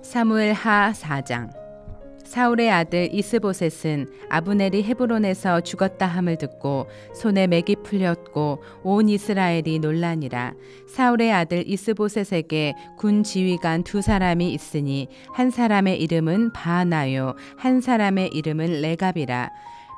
사무엘하 4장. 사울의 아들 이스보셋은 아브넬이 헤브론에서 죽었다 함을 듣고 손에 맥이 풀렸고 온 이스라엘이 놀라니라. 사울의 아들 이스보셋에게 군 지휘관 두 사람이 있으니 한 사람의 이름은 바하나요 한 사람의 이름은 레갑이라.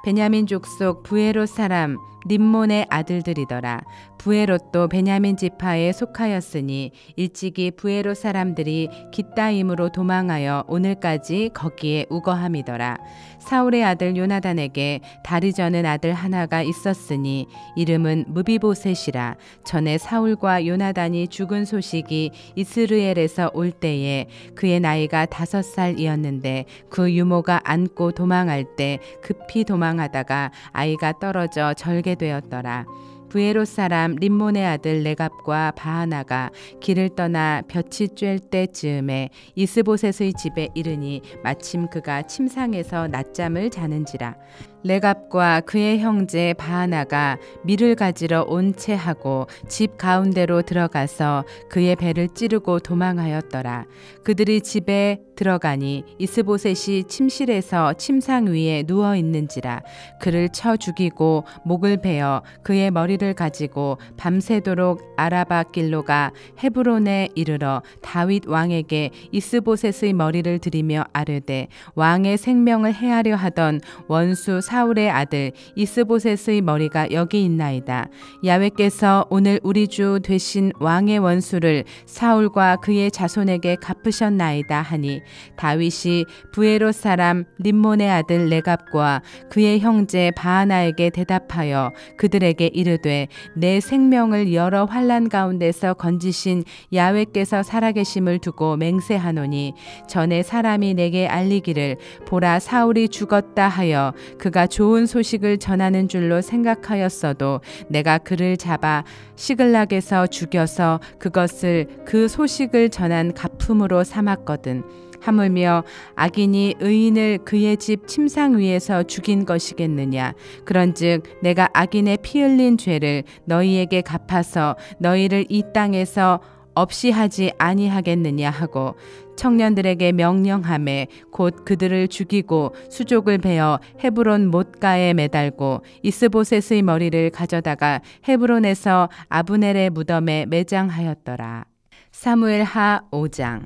베냐민 족속 부에롯 사람 림몬의 아들들이더라. 부에롯도 베냐민 지파에 속하였으니 일찍이 부에롯 사람들이 깃다임으로 도망하여 오늘까지 거기에 우거함이더라. 사울의 아들 요나단에게 다리 저는 아들 하나가 있었으니 이름은 무비보셋이라. 전에 사울과 요나단이 죽은 소식이 이스르엘에서 올 때에 그의 나이가 5살이었는데 그 유모가 안고 도망할 때 급히 도망하다가 아이가 떨어져 절게 되었더라. 부에롯 사람 림몬의 아들 레갑과 바하나가 길을 떠나 볕이 쬐을 때쯤에 이스보셋의 집에 이르니 마침 그가 침상에서 낮잠을 자는지라. 레갑과 그의 형제 바하나가 밀을 가지러 온 채 하고 집 가운데로 들어가서 그의 배를 찌르고 도망하였더라. 그들이 집에 들어가니 이스보셋이 침실에서 침상 위에 누워 있는지라. 그를 쳐 죽이고 목을 베어 그의 머리를 가지고 밤새도록 아라바 길로 가 헤브론에 이르러 다윗 왕에게 이스보셋의 머리를 드리며 아뢰되 왕의 생명을 해하려 하던 원수 사울의 아들 이스보셋의 머리가 여기 있나이다. 야훼께서 오늘 우리 주 되신 왕의 원수를 사울과 그의 자손에게 갚으셨나이다 하니 다윗이 부에롯 사람 림몬의 아들 레갑과 그의 형제 바하나에게 대답하여 그들에게 이르되 내 생명을 여러 환난 가운데서 건지신 야훼께서 살아계심을 두고 맹세하노니 전에 사람이 내게 알리기를 보라 사울이 죽었다 하여 그가 좋은 소식을 전하는 줄로 생각하였어도 내가 그를 잡아 시글락에서 죽여서 그것을 그 소식을 전한 갚음으로 삼았거든. 하물며 악인이 의인을 그의 집 침상 위에서 죽인 것이겠느냐. 그런즉 내가 악인의 피 흘린 죄를 너희에게 갚아서 너희를 이 땅에서 없이 하지 아니하겠느냐 하고 청년들에게 명령하매 곧 그들을 죽이고 수족을 베어 헤브론 못가에 매달고 이스보셋의 머리를 가져다가 헤브론에서 아브넬의 무덤에 매장하였더라. 사무엘하 5장.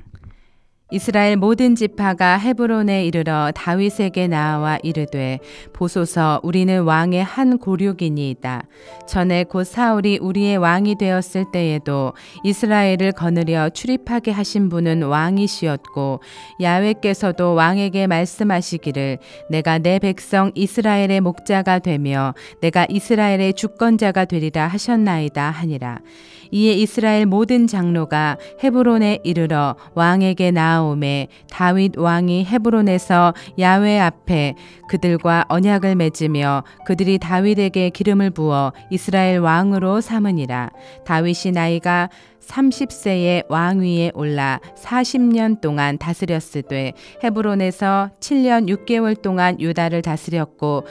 이스라엘 모든 지파가 헤브론에 이르러 다윗에게 나아와 이르되 보소서 우리는 왕의 한 고륙이니이다. 전에 곧 사울이 우리의 왕이 되었을 때에도 이스라엘을 거느려 출입하게 하신 분은 왕이시었고 야훼께서도 왕에게 말씀하시기를 내가 내 백성 이스라엘의 목자가 되며 내가 이스라엘의 주권자가 되리라 하셨나이다 하니라. 이에 이스라엘 모든 장로가 헤브론에 이르러 왕에게 나아오매 다윗 왕이 헤브론에서 야훼 앞에 그들과 언약을 맺으며 그들이 다윗에게 기름을 부어 이스라엘 왕으로 삼으니라. 다윗이 나이가 30세에 왕위에 올라 40년 동안 다스렸으되 헤브론에서 7년 6개월 동안 유다를 다스렸고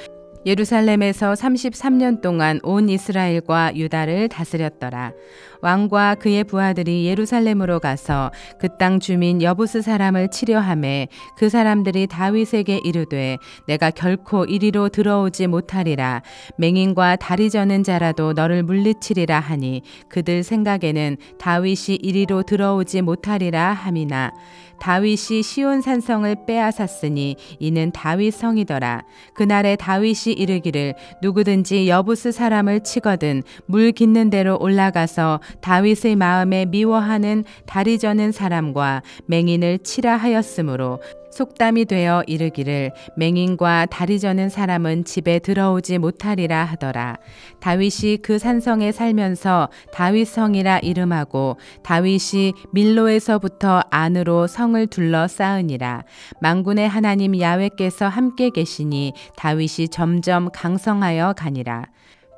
예루살렘에서 33년 동안 온 이스라엘과 유다를 다스렸더라. 왕과 그의 부하들이 예루살렘으로 가서 그 땅 주민 여부스 사람을 치려하매 그 사람들이 다윗에게 이르되 내가 결코 이리로 들어오지 못하리라. 맹인과 다리 저는 자라도 너를 물리치리라 하니 그들 생각에는 다윗이 이리로 들어오지 못하리라 함이나 다윗이 시온 산성을 빼앗았으니 이는 다윗 성이더라. 그날에 다윗이 이르기를 누구든지 여부스 사람을 치거든 물 깃는 대로 올라가서 다윗의 마음에 미워하는 다리 저는 사람과 맹인을 치라 하였으므로 속담이 되어 이르기를 맹인과 다리 저는 사람은 집에 들어오지 못하리라 하더라. 다윗이 그 산성에 살면서 다윗성이라 이름하고 다윗이 밀로에서부터 안으로 성을 둘러 쌓으니라. 만군의 하나님 야훼께서 함께 계시니 다윗이 점점 강성하여 가니라.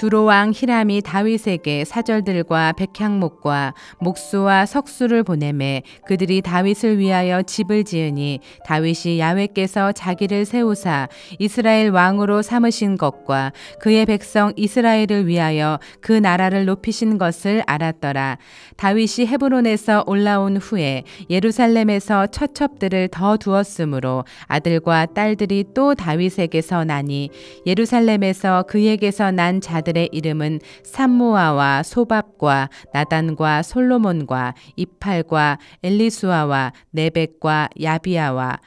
두로왕 히람이 다윗에게 사절들과 백향목과 목수와 석수를 보내매 그들이 다윗을 위하여 집을 지으니 다윗이 야훼께서 자기를 세우사 이스라엘 왕으로 삼으신 것과 그의 백성 이스라엘을 위하여 그 나라를 높이신 것을 알았더라. 다윗이 헤브론에서 올라온 후에 예루살렘에서 처첩들을 더 두었으므로 아들과 딸들이 또 다윗에게서 나니 예루살렘에서 그에게서 난 자들의 이름은 삼무아와 소밥과 나단과 솔로몬과 이팔과 엘리수아와 네벡과 야비아와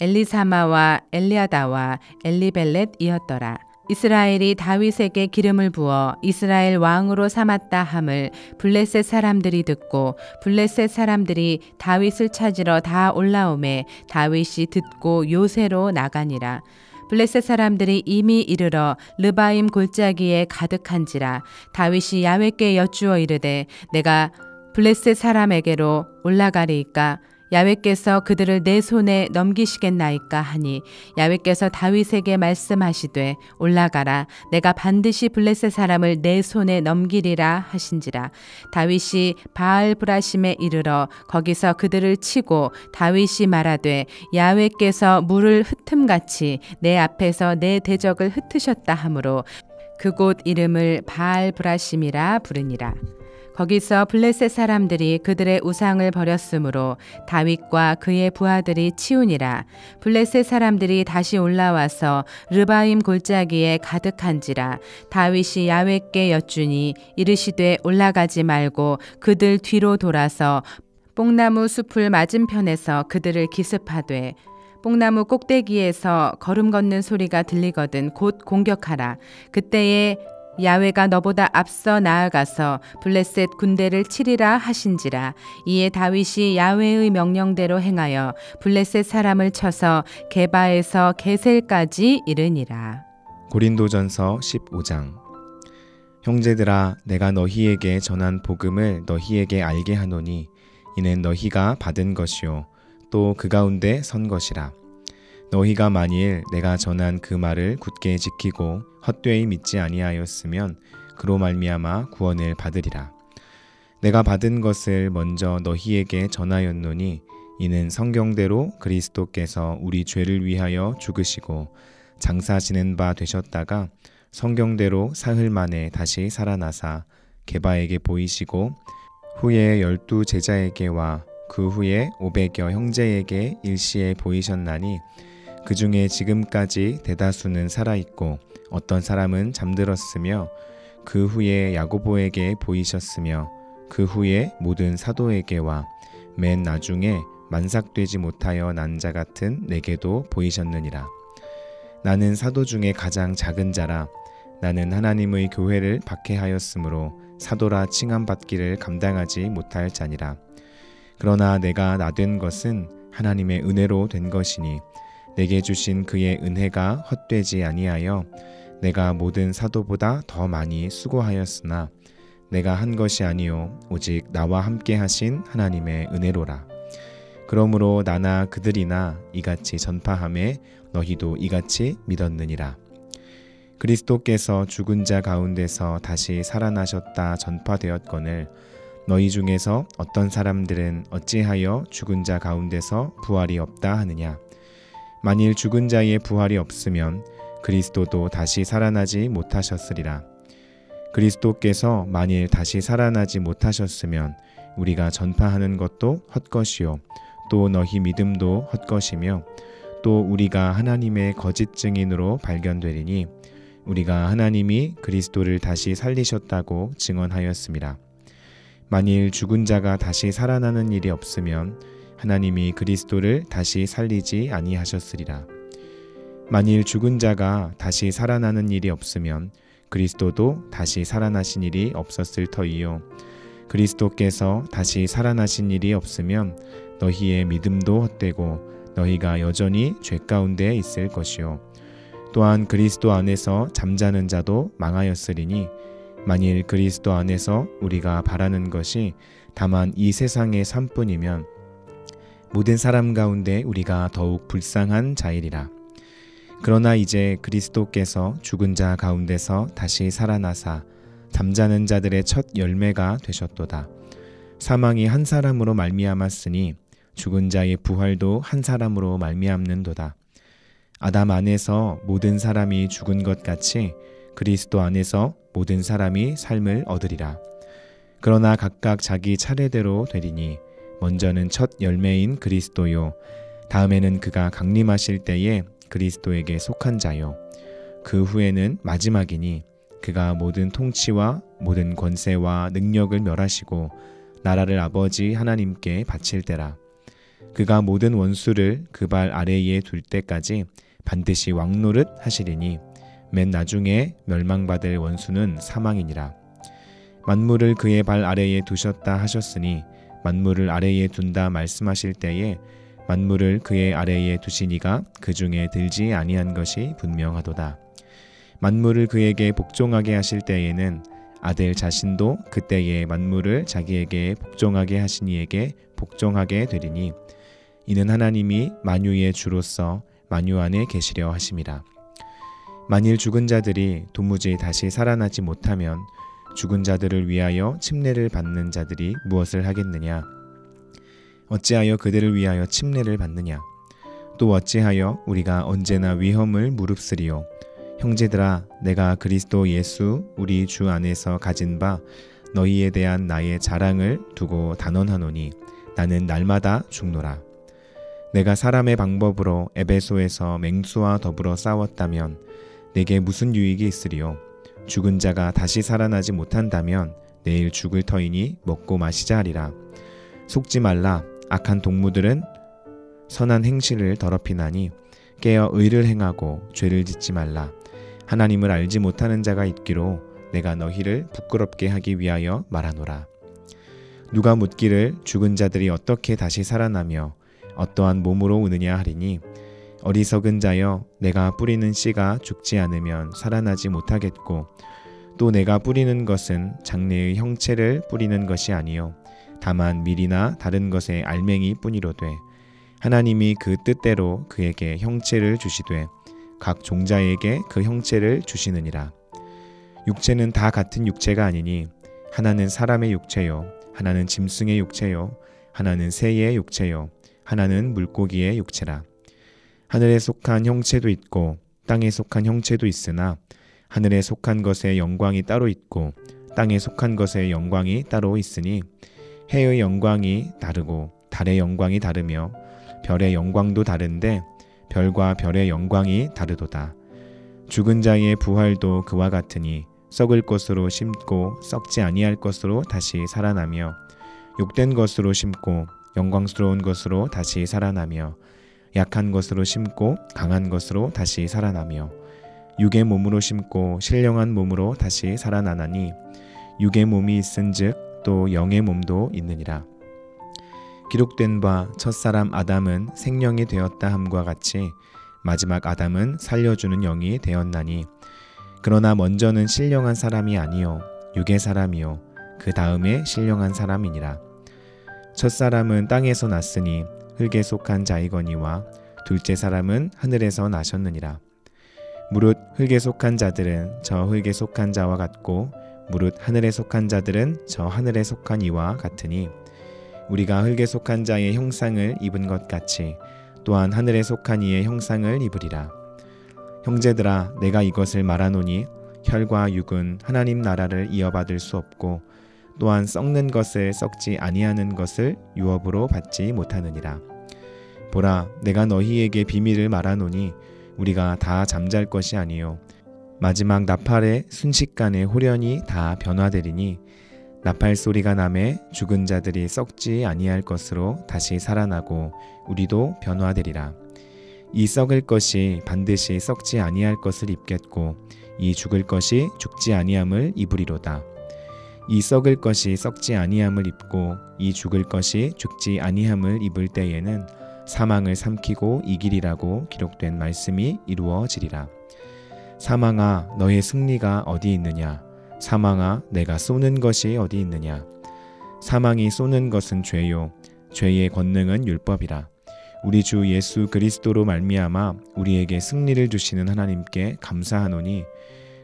엘리사마와 엘리아다와 엘리벨렛이었더라. 이스라엘이 다윗에게 기름을 부어 이스라엘 왕으로 삼았다 함을 블레셋 사람들이 듣고 블레셋 사람들이 다윗을 찾으러 다 올라오매 다윗이 듣고 요새로 나가니라. 블레셋 사람들이 이미 이르러 르바임 골짜기에 가득한지라. 다윗이 야훼께 여쭈어 이르되 내가 블레셋 사람에게로 올라가리이까 야훼께서 그들을 내 손에 넘기시겠나이까 하니 야훼께서 다윗에게 말씀하시되 올라가라 내가 반드시 블레셋 사람을 내 손에 넘기리라 하신지라. 다윗이 바알 브라심에 이르러 거기서 그들을 치고 다윗이 말하되 야훼께서 물을 흩음같이 내 앞에서 내 대적을 흩으셨다 하므로 그곳 이름을 바알 브라심이라 부르니라. 거기서 블레셋 사람들이 그들의 우상을 버렸으므로 다윗과 그의 부하들이 치우니라. 블레셋 사람들이 다시 올라와서 르바임 골짜기에 가득한지라. 다윗이 야훼께 여쭈니 이르시되 올라가지 말고 그들 뒤로 돌아서 뽕나무 숲을 맞은편에서 그들을 기습하되 뽕나무 꼭대기에서 걸음 걷는 소리가 들리거든 곧 공격하라. 그때에 야훼가 너보다 앞서 나아가서 블레셋 군대를 치리라 하신지라. 이에 다윗이 야훼의 명령대로 행하여 블레셋 사람을 쳐서 게바에서 게셀까지 이르니라. 고린도전서 15장. 형제들아 내가 너희에게 전한 복음을 너희에게 알게 하노니 이는 너희가 받은 것이요 또 그 가운데 선 것이라. 너희가 만일 내가 전한 그 말을 굳게 지키고 헛되이 믿지 아니하였으면 그로 말미암아 구원을 받으리라. 내가 받은 것을 먼저 너희에게 전하였노니 이는 성경대로 그리스도께서 우리 죄를 위하여 죽으시고 장사 지낸 바 되셨다가 성경대로 사흘 만에 다시 살아나사 게바에게 보이시고 후에 12 제자에게와 그 후에 500여 형제에게 일시에 보이셨나니 그 중에 지금까지 대다수는 살아있고 어떤 사람은 잠들었으며 그 후에 야고보에게 보이셨으며 그 후에 모든 사도에게와 맨 나중에 만삭되지 못하여 난 자 같은 내게도 보이셨느니라. 나는 사도 중에 가장 작은 자라. 나는 하나님의 교회를 박해하였으므로 사도라 칭함받기를 감당하지 못할 자니라. 그러나 내가 나된 것은 하나님의 은혜로 된 것이니 내게 주신 그의 은혜가 헛되지 아니하여 내가 모든 사도보다 더 많이 수고하였으나 내가 한 것이 아니요 오직 나와 함께 하신 하나님의 은혜로라. 그러므로 나나 그들이나 이같이 전파하매 너희도 이같이 믿었느니라. 그리스도께서 죽은 자 가운데서 다시 살아나셨다 전파되었거늘 너희 중에서 어떤 사람들은 어찌하여 죽은 자 가운데서 부활이 없다 하느냐. 만일 죽은 자의 부활이 없으면 그리스도도 다시 살아나지 못하셨으리라. 그리스도께서 만일 다시 살아나지 못하셨으면 우리가 전파하는 것도 헛것이요 또 너희 믿음도 헛것이며 또 우리가 하나님의 거짓 증인으로 발견되리니 우리가 하나님이 그리스도를 다시 살리셨다고 증언하였습니다. 만일 죽은 자가 다시 살아나는 일이 없으면 하나님이 그리스도를 다시 살리지 아니하셨으리라. 만일 죽은 자가 다시 살아나는 일이 없으면 그리스도도 다시 살아나신 일이 없었을 터이요 그리스도께서 다시 살아나신 일이 없으면 너희의 믿음도 헛되고 너희가 여전히 죄 가운데 있을 것이요 또한 그리스도 안에서 잠자는 자도 망하였으리니 만일 그리스도 안에서 우리가 바라는 것이 다만 이 세상의 삶뿐이면 모든 사람 가운데 우리가 더욱 불쌍한 자이리라. 그러나 이제 그리스도께서 죽은 자 가운데서 다시 살아나사 잠자는 자들의 첫 열매가 되셨도다. 사망이 한 사람으로 말미암았으니 죽은 자의 부활도 한 사람으로 말미암는도다. 아담 안에서 모든 사람이 죽은 것 같이 그리스도 안에서 모든 사람이 삶을 얻으리라. 그러나 각각 자기 차례대로 되리니 먼저는 첫 열매인 그리스도요, 다음에는 그가 강림하실 때에 그리스도에게 속한 자요, 그 후에는 마지막이니 그가 모든 통치와 모든 권세와 능력을 멸하시고 나라를 아버지 하나님께 바칠 때라. 그가 모든 원수를 그 발 아래에 둘 때까지 반드시 왕노릇 하시리니 맨 나중에 멸망받을 원수는 사망이니라. 만물을 그의 발 아래에 두셨다 하셨으니 만물을 아래에 둔다 말씀하실 때에 만물을 그의 아래에 두시니가 그 중에 들지 아니한 것이 분명하도다. 만물을 그에게 복종하게 하실 때에는 아들 자신도 그때에 만물을 자기에게 복종하게 하신 이에게 복종하게 되리니 이는 하나님이 만유의 주로서 만유 안에 계시려 하심이라. 만일 죽은 자들이 도무지 다시 살아나지 못하면 죽은 자들을 위하여 침례를 받는 자들이 무엇을 하겠느냐? 어찌하여 그들을 위하여 침례를 받느냐? 또 어찌하여 우리가 언제나 위험을 무릅쓰리요? 형제들아, 내가 그리스도 예수 우리 주 안에서 가진 바 너희에 대한 나의 자랑을 두고 단언하노니 나는 날마다 죽노라. 내가 사람의 방법으로 에베소에서 맹수와 더불어 싸웠다면 내게 무슨 유익이 있으리요? 죽은 자가 다시 살아나지 못한다면 내일 죽을 터이니 먹고 마시자 하리라. 속지 말라. 악한 동무들은 선한 행실을 더럽히나니 깨어 의를 행하고 죄를 짓지 말라. 하나님을 알지 못하는 자가 있기로 내가 너희를 부끄럽게 하기 위하여 말하노라. 누가 묻기를 죽은 자들이 어떻게 다시 살아나며 어떠한 몸으로 오느냐 하리니 어리석은 자여, 내가 뿌리는 씨가 죽지 않으면 살아나지 못하겠고 또 내가 뿌리는 것은 장래의 형체를 뿌리는 것이 아니요 다만 밀이나 다른 것의 알맹이 뿐이로되 하나님이 그 뜻대로 그에게 형체를 주시되 각 종자에게 그 형체를 주시느니라. 육체는 다 같은 육체가 아니니 하나는 사람의 육체요, 하나는 짐승의 육체요, 하나는 새의 육체요, 하나는 물고기의 육체라. 하늘에 속한 형체도 있고 땅에 속한 형체도 있으나 하늘에 속한 것의 영광이 따로 있고 땅에 속한 것의 영광이 따로 있으니 해의 영광이 다르고 달의 영광이 다르며 별의 영광도 다른데 별과 별의 영광이 다르도다. 죽은 자의 부활도 그와 같으니 썩을 것으로 심고 썩지 아니할 것으로 다시 살아나며 욕된 것으로 심고 영광스러운 것으로 다시 살아나며 약한 것으로 심고 강한 것으로 다시 살아나며 육의 몸으로 심고 신령한 몸으로 다시 살아나나니 육의 몸이 있은즉 또 영의 몸도 있느니라. 기록된 바 첫사람 아담은 생령이 되었다 함과 같이 마지막 아담은 살려주는 영이 되었나니 그러나 먼저는 신령한 사람이 아니요 육의 사람이요 그 다음에 신령한 사람이니라. 첫사람은 땅에서 났으니 흙에 속한 자이거니와 둘째 사람은 하늘에서 나셨느니라. 무릇 흙에 속한 자들은 저 흙에 속한 자와 같고 무릇 하늘에 속한 자들은 저 하늘에 속한 이와 같으니 우리가 흙에 속한 자의 형상을 입은 것 같이 또한 하늘에 속한 이의 형상을 입으리라. 형제들아, 내가 이것을 말하노니 혈과 육은 하나님 나라를 이어받을 수 없고 또한 썩는 것을 썩지 아니하는 것을 유업으로 받지 못하느니라. 보라, 내가 너희에게 비밀을 말하노니 우리가 다 잠잘 것이 아니요 마지막 나팔의 순식간에 홀연히 다 변화되리니 나팔 소리가 나매 죽은 자들이 썩지 아니할 것으로 다시 살아나고 우리도 변화되리라. 이 썩을 것이 반드시 썩지 아니할 것을 입겠고 이 죽을 것이 죽지 아니함을 입으리로다. 이 썩을 것이 썩지 아니함을 입고 이 죽을 것이 죽지 아니함을 입을 때에는 사망을 삼키고 이기리라고 기록된 말씀이 이루어지리라. 사망아, 너의 승리가 어디 있느냐? 사망아, 내가 쏘는 것이 어디 있느냐? 사망이 쏘는 것은 죄요, 죄의 권능은 율법이라. 우리 주 예수 그리스도로 말미암아 우리에게 승리를 주시는 하나님께 감사하노니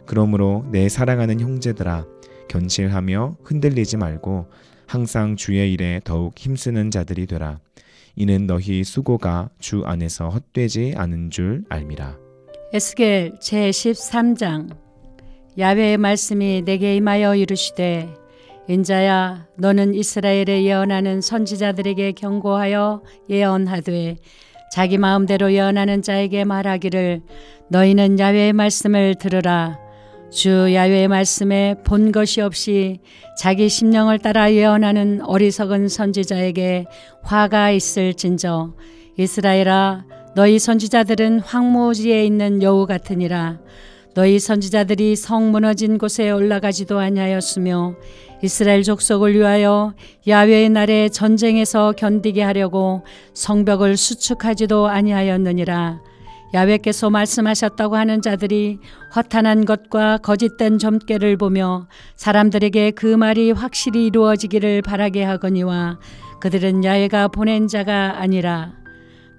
그러므로 내 사랑하는 형제들아 견실하며 흔들리지 말고 항상 주의 일에 더욱 힘쓰는 자들이 되라. 이는 너희 수고가 주 안에서 헛되지 않은 줄 알미라. 에스겔 제13장. 야훼의 말씀이 내게 임하여 이르시되 인자야 너는 이스라엘에 예언하는 선지자들에게 경고하여 예언하되 자기 마음대로 예언하는 자에게 말하기를 너희는 야훼의 말씀을 들으라. 주 야훼의 말씀에 본 것이 없이 자기 심령을 따라 예언하는 어리석은 선지자에게 화가 있을진저 이스라엘아 너희 선지자들은 황무지에 있는 여우 같으니라. 너희 선지자들이 성 무너진 곳에 올라가지도 아니하였으며 이스라엘 족속을 위하여 야훼의 날에 전쟁에서 견디게 하려고 성벽을 수축하지도 아니하였느니라. 야훼께서 말씀하셨다고 하는 자들이 허탄한 것과 거짓된 점괘를 보며 사람들에게 그 말이 확실히 이루어지기를 바라게 하거니와 그들은 야훼가 보낸 자가 아니라.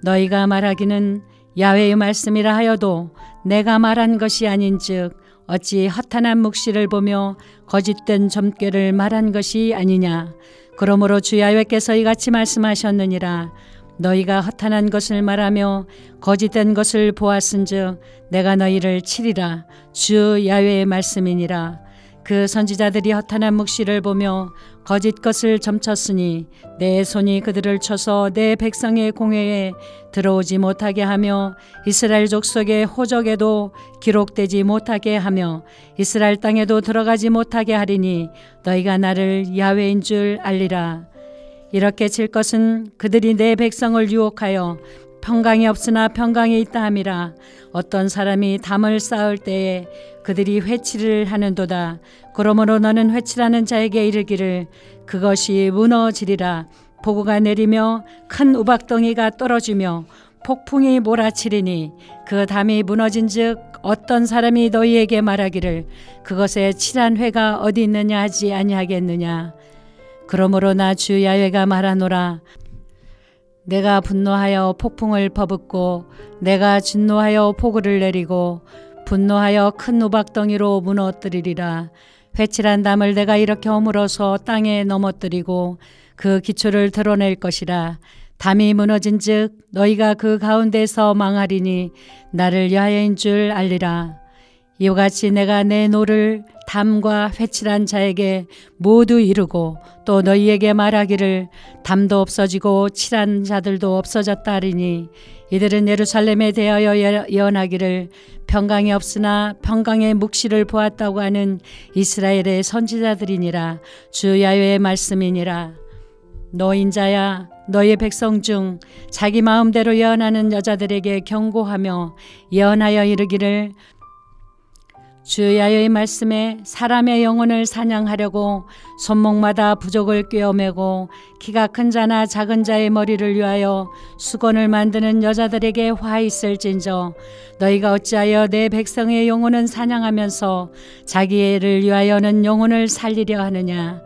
너희가 말하기는 야훼의 말씀이라 하여도 내가 말한 것이 아닌즉 어찌 허탄한 묵시를 보며 거짓된 점괘를 말한 것이 아니냐. 그러므로 주 야훼께서 이같이 말씀하셨느니라. 너희가 허탄한 것을 말하며 거짓된 것을 보았은즉 내가 너희를 치리라. 주 야훼의 말씀이니라. 그 선지자들이 허탄한 묵시를 보며 거짓 것을 점쳤으니 내 손이 그들을 쳐서 내 백성의 공회에 들어오지 못하게 하며 이스라엘 족속의 호적에도 기록되지 못하게 하며 이스라엘 땅에도 들어가지 못하게 하리니 너희가 나를 야훼인 줄 알리라. 이렇게 칠 것은 그들이 내 백성을 유혹하여 평강이 없으나 평강이 있다 함이라. 어떤 사람이 담을 쌓을 때에 그들이 회치를 하는도다. 그러므로 너는 회치라는 자에게 이르기를 그것이 무너지리라. 폭우가 내리며 큰 우박덩이가 떨어지며 폭풍이 몰아치리니 그 담이 무너진즉 어떤 사람이 너희에게 말하기를 그것에 칠한 회가 어디 있느냐 하지 아니하겠느냐. 그러므로 나 주 야훼가 말하노라. 내가 분노하여 폭풍을 퍼붓고 내가 진노하여 폭우를 내리고 분노하여 큰 우박덩이로 무너뜨리리라. 회칠한 담을 내가 이렇게 허물어서 땅에 넘어뜨리고 그 기초를 드러낼 것이라. 담이 무너진즉 너희가 그 가운데서 망하리니 나를 야훼인 줄 알리라. 이와 같이 내가 내 노를 담과 회칠한 자에게 모두 이루고 또 너희에게 말하기를 담도 없어지고 칠한 자들도 없어졌다 하리니 이들은 예루살렘에 대하여 예언하기를 평강이 없으나 평강의 묵시를 보았다고 하는 이스라엘의 선지자들이니라. 주 야훼의 말씀이니라. 너 인자야 너희 백성 중 자기 마음대로 예언하는 여자들에게 경고하며 예언하여 이르기를 주 야훼의 말씀에 사람의 영혼을 사냥하려고 손목마다 부족을 꿰어매고 키가 큰 자나 작은 자의 머리를 위하여 수건을 만드는 여자들에게 화 있을진저 너희가 어찌하여 내 백성의 영혼은 사냥하면서 자기 애를 위하여는 영혼을 살리려 하느냐.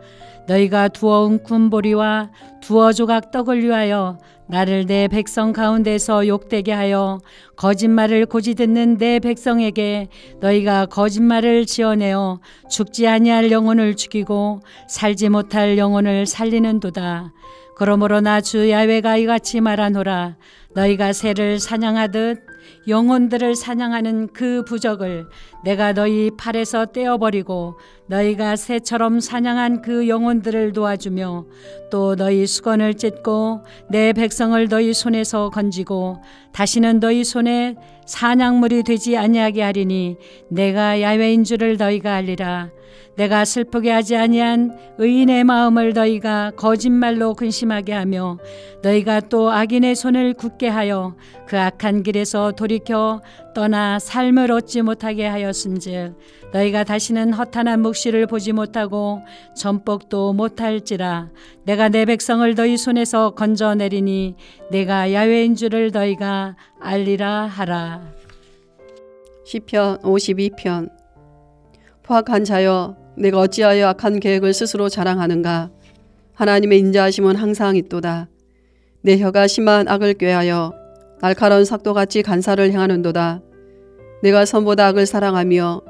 너희가 두어 웅큼 보리와 두어 조각 떡을 위하여 나를 내 백성 가운데서 욕되게 하여 거짓말을 고지 듣는 내 백성에게 너희가 거짓말을 지어내어 죽지 아니할 영혼을 죽이고 살지 못할 영혼을 살리는도다. 그러므로 나 주 야훼가 이같이 말하노라. 너희가 새를 사냥하듯 영혼들을 사냥하는 그 부적을 내가 너희 팔에서 떼어버리고 너희가 새처럼 사냥한 그 영혼들을 도와주며 또 너희 수건을 찢고 내 백성을 너희 손에서 건지고 다시는 너희 손에 사냥물이 되지 아니하게 하리니 내가 야훼인 줄을 너희가 알리라. 내가 슬프게 하지 아니한 의인의 마음을 너희가 거짓말로 근심하게 하며 너희가 또 악인의 손을 굳게 하여 그 악한 길에서 돌이켜 떠나 삶을 얻지 못하게 하였은즉 너희가 다시는 허탄한 묵시를 보지 못하고 전복도 못할지라. 내가 내 백성을 너희 손에서 건져내리니 내가 야훼인 줄을 너희가 알리라 하라. 시편 52편. 포악한 자여 내가 어찌하여 악한 계획을 스스로 자랑하는가. 하나님의 인자하심은 항상 있도다. 내 혀가 심한 악을 꾀하여 날카로운 삭도같이 간사를 행하는도다. 내가 선보다 악을 사랑하며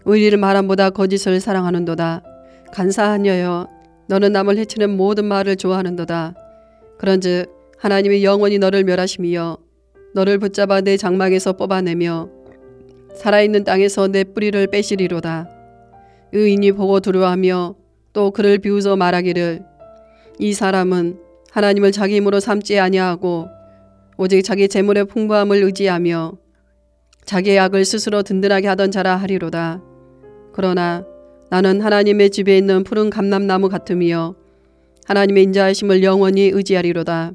의리를 말함보다 거짓을 사랑하는도다. 간사한 여여, 너는 남을 해치는 모든 말을 좋아하는도다. 그런즉 하나님이 영원히 너를 멸하심이여 너를 붙잡아 내 장막에서 뽑아내며 살아있는 땅에서 내 뿌리를 빼시리로다. 의인이 보고 두려워하며 또 그를 비웃어 말하기를 이 사람은 하나님을 자기 힘으로 삼지 아니하고 오직 자기 재물의 풍부함을 의지하며 자기의 악을 스스로 든든하게 하던 자라 하리로다. 그러나 나는 하나님의 집에 있는 푸른 감람나무 같으며 하나님의 인자하심을 영원히 의지하리로다.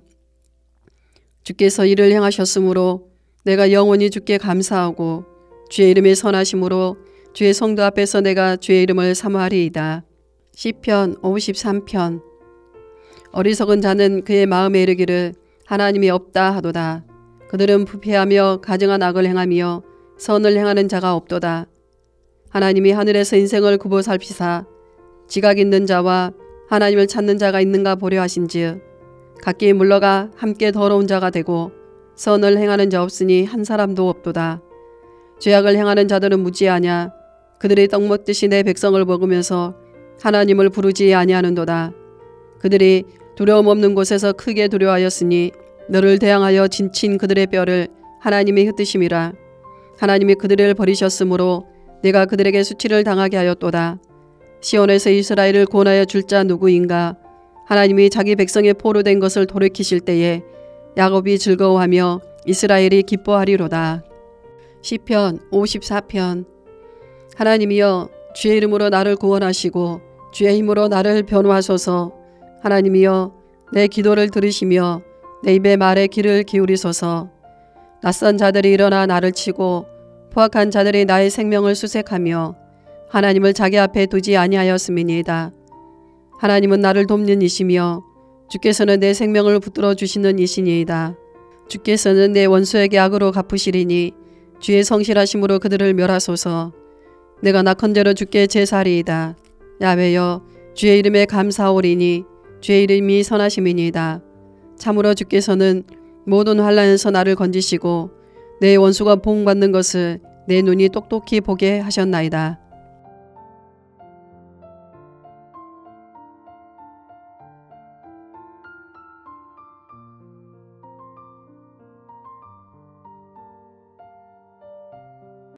주께서 이를 행하셨으므로 내가 영원히 주께 감사하고 주의 이름의 선하심으로 주의 성도 앞에서 내가 주의 이름을 사모하리이다. 시편 53편. 어리석은 자는 그의 마음에 이르기를 하나님이 없다 하도다. 그들은 부패하며 가증한 악을 행하며 선을 행하는 자가 없도다. 하나님이 하늘에서 인생을 굽어 살피사 지각 있는 자와 하나님을 찾는 자가 있는가 보려 하신즉 각기 물러가 함께 더러운 자가 되고 선을 행하는 자 없으니 한 사람도 없도다. 죄악을 행하는 자들은 무지하냐. 그들이 떡 먹듯이 내 백성을 먹으면서 하나님을 부르지 아니하는도다. 그들이 두려움 없는 곳에서 크게 두려워하였으니 너를 대항하여 진친 그들의 뼈를 하나님이 흩으심이라. 하나님이 그들을 버리셨으므로 내가 그들에게 수치를 당하게 하였도다. 시온에서 이스라엘을 구원하여 줄 자 누구인가. 하나님이 자기 백성의 포로 된 것을 돌이키실 때에 야곱이 즐거워하며 이스라엘이 기뻐하리로다. 시편 54편. 하나님이여 주의 이름으로 나를 구원하시고 주의 힘으로 나를 변호하소서. 하나님이여 내 기도를 들으시며 내 입의 말에 귀를 기울이소서. 낯선 자들이 일어나 나를 치고 포악한 자들이 나의 생명을 수색하며 하나님을 자기 앞에 두지 아니하였음이니이다. 하나님은 나를 돕는 이시며 주께서는 내 생명을 붙들어 주시는 이시니이다. 주께서는 내 원수에게 악으로 갚으시리니 주의 성실하심으로 그들을 멸하소서. 내가 낙헌대로 주께 제사리이다. 야훼여 주의 이름에 감사오리니 주의 이름이 선하심이니이다. 참으로 주께서는 모든 환난에서 나를 건지시고 내 원수가 보응받는 것을 내 눈이 똑똑히 보게 하셨나이다.